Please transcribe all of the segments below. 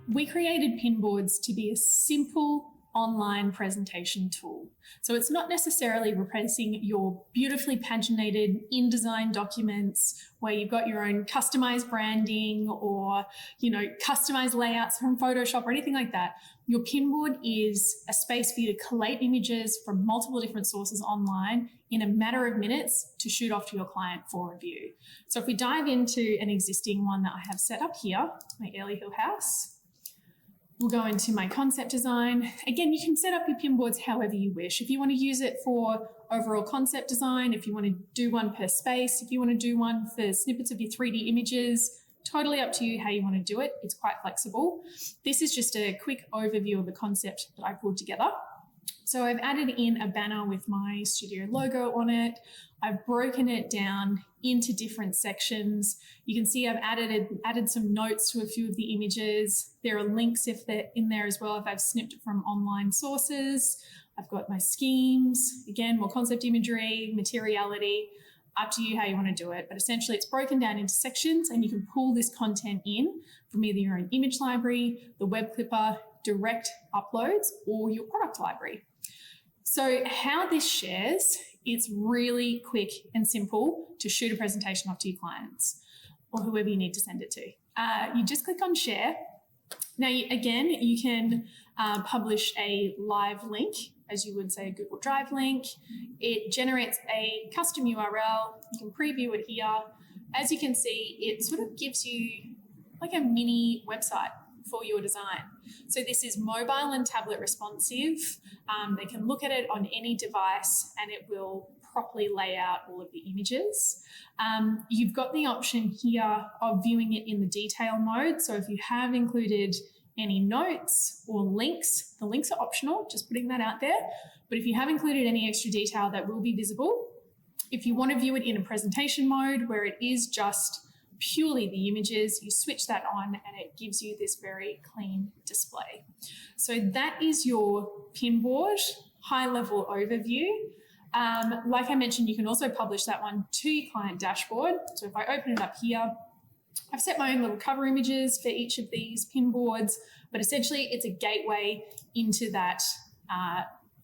We created Pinboards to be a simple online presentation tool. So it's not necessarily replacing your beautifully paginated InDesign documents where you've got your own customized branding or, customized layouts from Photoshop or anything like that. Your Pinboard is a space for you to collate images from multiple different sources online in a matter of minutes to shoot off to your client for review. So if we dive into an existing one that I have set up here, my Airlie Hill house, we'll go into my concept design. Again, you can set up your Pinboards however you wish. If you want to use it for overall concept design, if you want to do one per space, if you want to do one for snippets of your 3D images, totally up to you how you want to do it. It's quite flexible. This is just a quick overview of the concept that I pulled together. So I've added in a banner with my studio logo on it. I've broken it down into different sections. You can see I've added some notes to a few of the images. There are links if they're in there as well, if I've snipped it from online sources. I've got my schemes, again, more concept imagery, materiality, up to you how you want to do it. But essentially it's broken down into sections and you can pull this content in from either your own image library, the web clipper, direct uploads, or your product library. So how this shares, it's really quick and simple to shoot a presentation off to your clients or whoever you need to send it to. You just click on share. Now, you can publish a live link, as you would say a Google Drive link. It generates a custom URL. You can preview it here. As you can see, it sort of gives you like a mini website for your design. So this is mobile and tablet responsive. They can look at it on any device and it will properly lay out all of the images. You've got the option here of viewing it in the detail mode. So if you have included any notes or links, the links are optional, just putting that out there. But if you have included any extra detail, that will be visible. If you want to view it in a presentation mode where it is just purely the images, you switch that on and it gives you this very clean display. So that is your Pinboard high-level overview. Like I mentioned, you can also publish that one to your client dashboard. So if I open it up here, I've set my own little cover images for each of these Pinboards, but essentially it's a gateway into that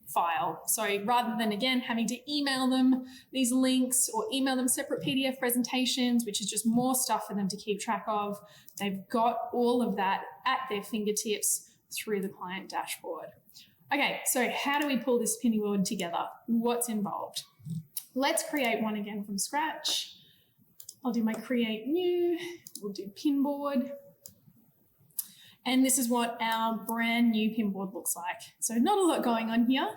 file. So rather than, again, having to email them these links or email them separate PDF presentations, which is just more stuff for them to keep track of, they've got all of that at their fingertips through the client dashboard. Okay, so how do we pull this Pinboard together? What's involved? Let's create one again from scratch. I'll do my create new, we'll do Pinboard. And this is what our brand new Pinboard looks like. So not a lot going on here.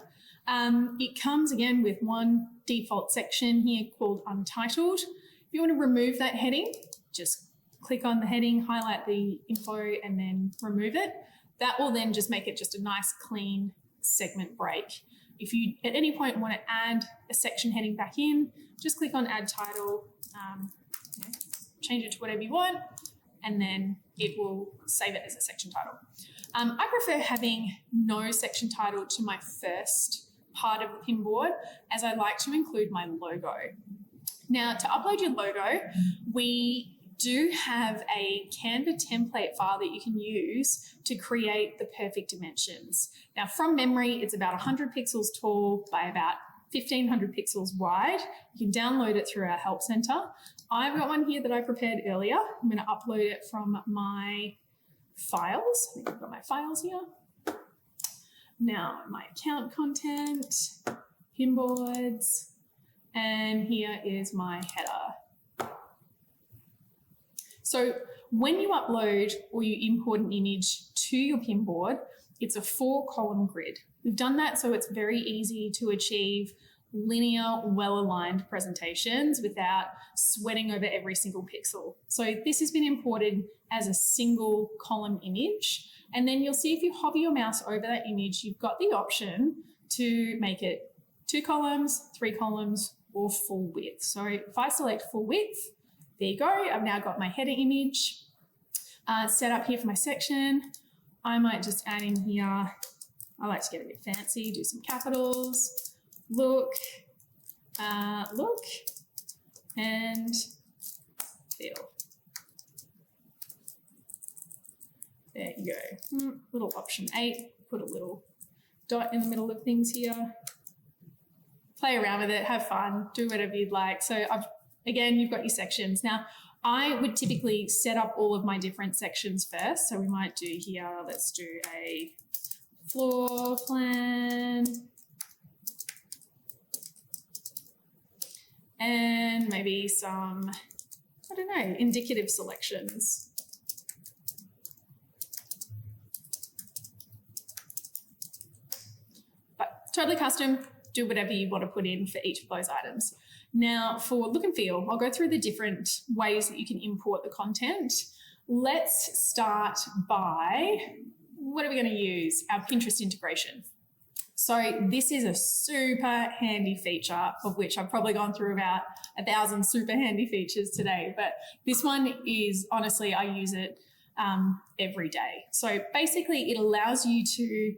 It comes again with one default section here called Untitled. If you want to remove that heading, just click on the heading, highlight the info, and then remove it. That will then just make it just a nice clean segment break. If you at any point want to add a section heading back in, just click on Add Title, change it to whatever you want, and then it will save it as a section title. I prefer having no section title to my first part of the Pinboard, as I like to include my logo. Now, to upload your logo, we do have a Canva template file that you can use to create the perfect dimensions. Now, from memory, it's about 100 pixels tall by about 1,500 pixels wide. You can download it through our help center. I've got one here that I prepared earlier. I'm going to upload it from my files. I think I've got my files here. Now, my account content, Pinboards, and here is my header. So when you upload or you import an image to your Pinboard, it's a 4-column grid. We've done that so it's very easy to achieve linear, well-aligned presentations without sweating over every single pixel. So this has been imported as a single column image. And then you'll see if you hover your mouse over that image, you've got the option to make it 2 columns, 3 columns, or full width. So if I select full width, there you go. I've now got my header image set up here for my section. I might just add in here, I like to get a bit fancy, do some capitals, look, and feel. There you go. Little option 8, put a little dot in the middle of things here. Play around with it, have fun, do whatever you'd like. So again, you've got your sections. Now, I would typically set up all of my different sections first. So we might do here, let's do a floor plan. And maybe some, I don't know, indicative selections. But totally custom, do whatever you want to put in for each of those items. Now for look and feel, I'll go through the different ways that you can import the content. Let's start by, what are we going to use? Our Pinterest integration. So this is a super handy feature, of which I've probably gone through about 1,000 super handy features today, but this one is, honestly, I use it every day. So basically it allows you to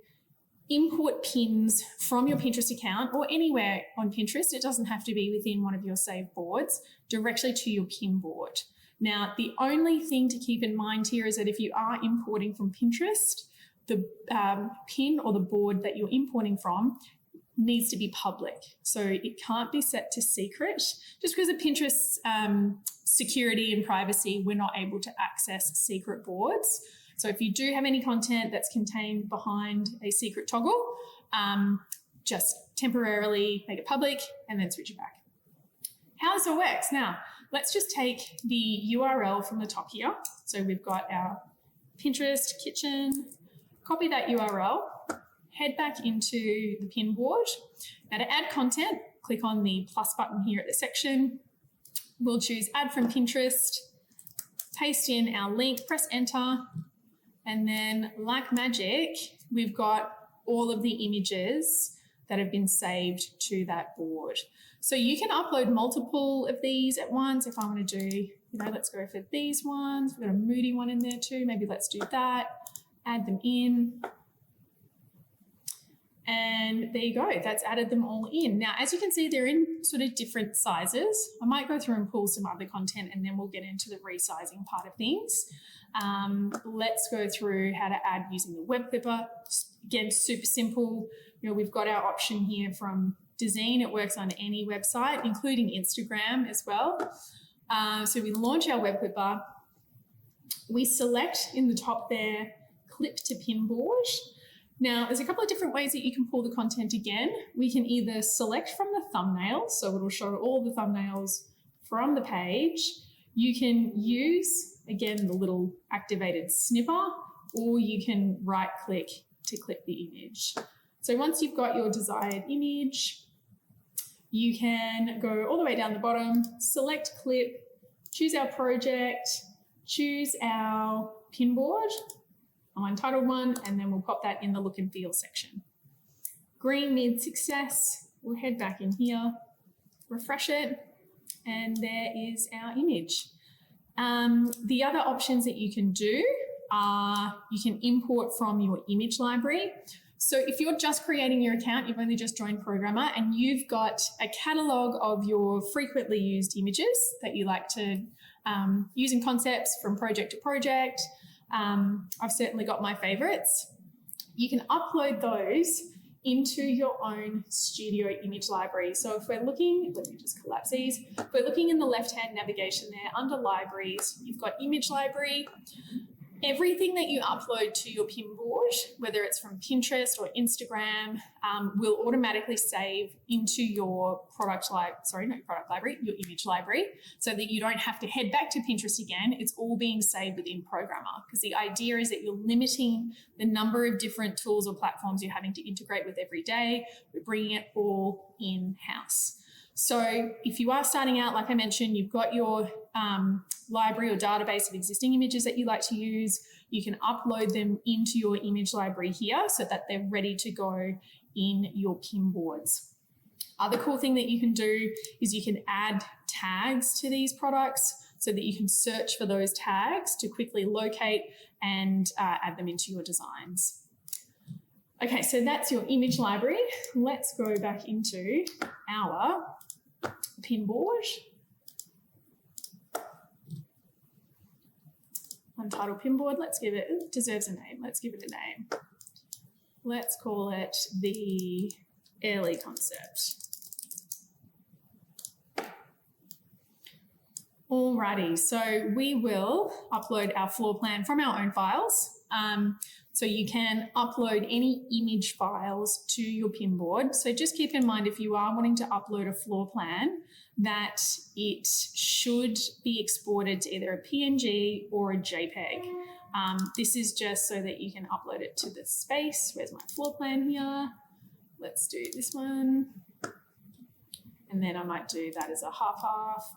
import pins from your Pinterest account or anywhere on Pinterest. It doesn't have to be within one of your saved boards, directly to your pin board. Now, the only thing to keep in mind here is that if you are importing from Pinterest, the pin or the board that you're importing from needs to be public. So it can't be set to secret. Just because of Pinterest's security and privacy, we're not able to access secret boards. So if you do have any content that's contained behind a secret toggle, just temporarily make it public and then switch it back. How this all works. Now, let's just take the URL from the top here. So we've got our Pinterest kitchen, copy that URL, head back into the pin board. Now to add content, click on the plus button here at the section. We'll choose add from Pinterest, paste in our link, press enter, and then like magic, we've got all of the images that have been saved to that board. So you can upload multiple of these at once. If I want to do, let's go for these ones. We've got a moody one in there too. Maybe let's do that. Add them in. And there you go, that's added them all in. Now, as you can see, they're in sort of different sizes. I might go through and pull some other content and then we'll get into the resizing part of things. Let's go through how to add using the web clipper. Again, super simple. We've got our option here from Dezeen. It works on any website, including Instagram as well. So we launch our web clipper. We select in the top there, clip to pin board. Now, there's a couple of different ways that you can pull the content again. We can either select from the thumbnail, so it'll show all the thumbnails from the page. You can use, again, the little activated snipper, or you can right click to clip the image. So once you've got your desired image, you can go all the way down the bottom, select clip, choose our project, choose our pin board, untitled one, and then we'll pop that in the look and feel section. Green means success. We'll head back in here, refresh it, and there is our image. The other options that you can do are you can import from your image library. So if you're just creating your account, you've only just joined Programmer, and you've got a catalog of your frequently used images that you like to use in concepts from project to project. I've certainly got my favorites. You can upload those into your own studio image library. So if we're looking, let me just collapse these. If we're looking in the left-hand navigation there under libraries, you've got image library. Everything that you upload to your pin board, whether it's from Pinterest or Instagram, will automatically save into your your image library, so that you don't have to head back to Pinterest again. It's all being saved within Programmer, because the idea is that you're limiting the number of different tools or platforms you're having to integrate with every day. We're bringing it all in-house. So if you are starting out, like I mentioned, you've got your library or database of existing images that you like to use. You can upload them into your image library here so that they're ready to go in your pin boards. Other cool thing that you can do is you can add tags to these products so that you can search for those tags to quickly locate and add them into your designs. Okay, so that's your image library. Let's go back into our pin board. Untitled Pinboard. Let's give it, it deserves a name. Let's give it a name. Let's call it the Airlie concept. Alrighty, so we will upload our floor plan from our own files. So you can upload any image files to your pinboard. So just keep in mind, if you are wanting to upload a floor plan, that it should be exported to either a PNG or a JPEG. This is just so that you can upload it to the space. Where's my floor plan here? Let's do this one. And then I might do that as a half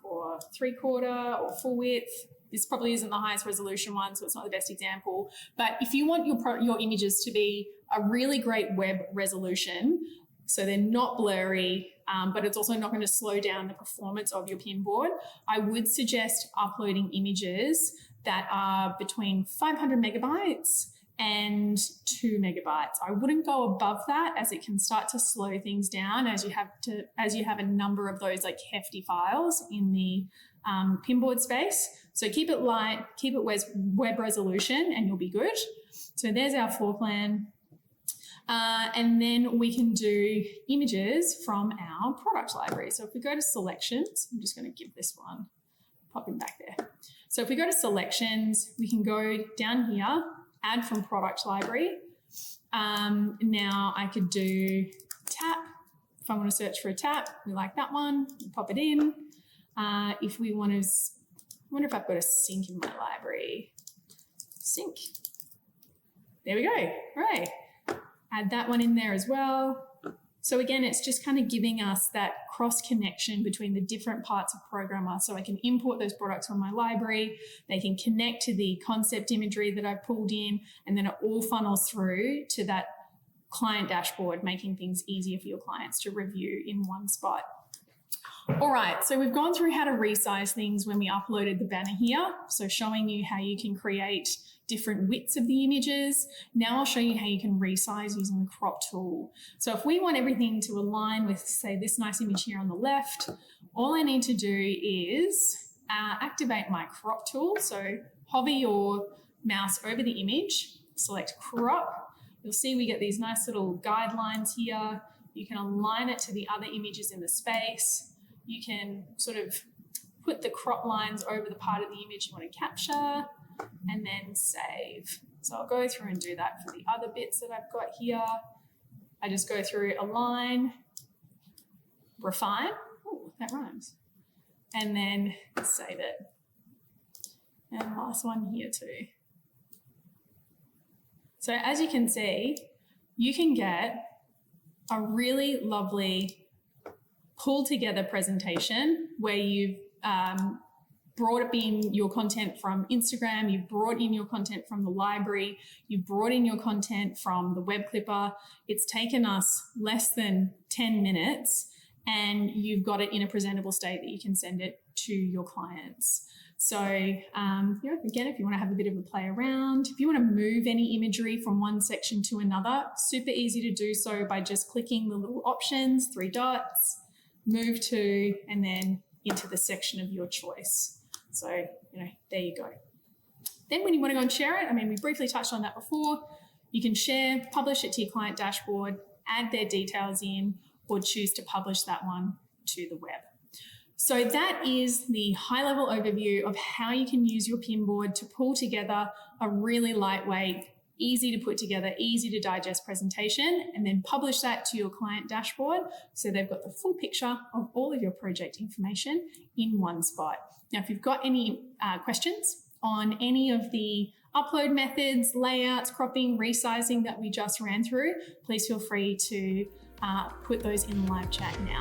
or 3/4 or full width. This probably isn't the highest resolution one, so it's not the best example. But if you want your images to be a really great web resolution, so they're not blurry, but it's also not going to slow down the performance of your pinboard, I would suggest uploading images that are between 500 megabytes and 2 megabytes. I wouldn't go above that, as it can start to slow things down as you have a number of those like hefty files in the pinboard space. So keep it light, keep it web resolution, and you'll be good. So there's our floor plan. And then we can do images from our product library. So if we go to selections, I'm just going to give this one, pop him back there. So if we go to selections, we can go down here, add from product library. Now I could do tap. If I want to search for a tap, we like that one, pop it in. If we want to, I wonder if I've got a sync in my library. Sync. There we go. All right. Add that one in there as well. So again, it's just kind of giving us that cross connection between the different parts of Programmer. So I can import those products from my library. They can connect to the concept imagery that I've pulled in, and then it all funnels through to that client dashboard, making things easier for your clients to review in one spot. All right, so we've gone through how to resize things when we uploaded the banner here. So showing you how you can create different widths of the images. Now I'll show you how you can resize using the crop tool. So if we want everything to align with, say, this nice image here on the left, all I need to do is activate my crop tool. So hover your mouse over the image, select crop. You'll see we get these nice little guidelines here. You can align it to the other images in the space. You can sort of put the crop lines over the part of the image you want to capture, and then save. So I'll go through and do that for the other bits that I've got here. I just go through, align, refine, oh, that rhymes, and then save it. And last one here too. So as you can see, you can get a really lovely pulled together presentation where you've brought in your content from Instagram, you've brought in your content from the library, you've brought in your content from the web clipper. It's taken us less than 10 minutes, and you've got it in a presentable state that you can send it to your clients. So again, if you want to have a bit of a play around, if you want to move any imagery from one section to another, super easy to do so by just clicking the little options, 3 dots, move to, and then into the section of your choice. So, there you go. Then when you want to go and share it, we briefly touched on that before, you can share, publish it to your client dashboard, add their details in, or choose to publish that one to the web. So that is the high-level overview of how you can use your Pinboard to pull together a really lightweight, easy to put together, easy to digest presentation, and then publish that to your client dashboard so they've got the full picture of all of your project information in one spot. Now, if you've got any questions on any of the upload methods, layouts, cropping, resizing that we just ran through, please feel free to put those in live chat now.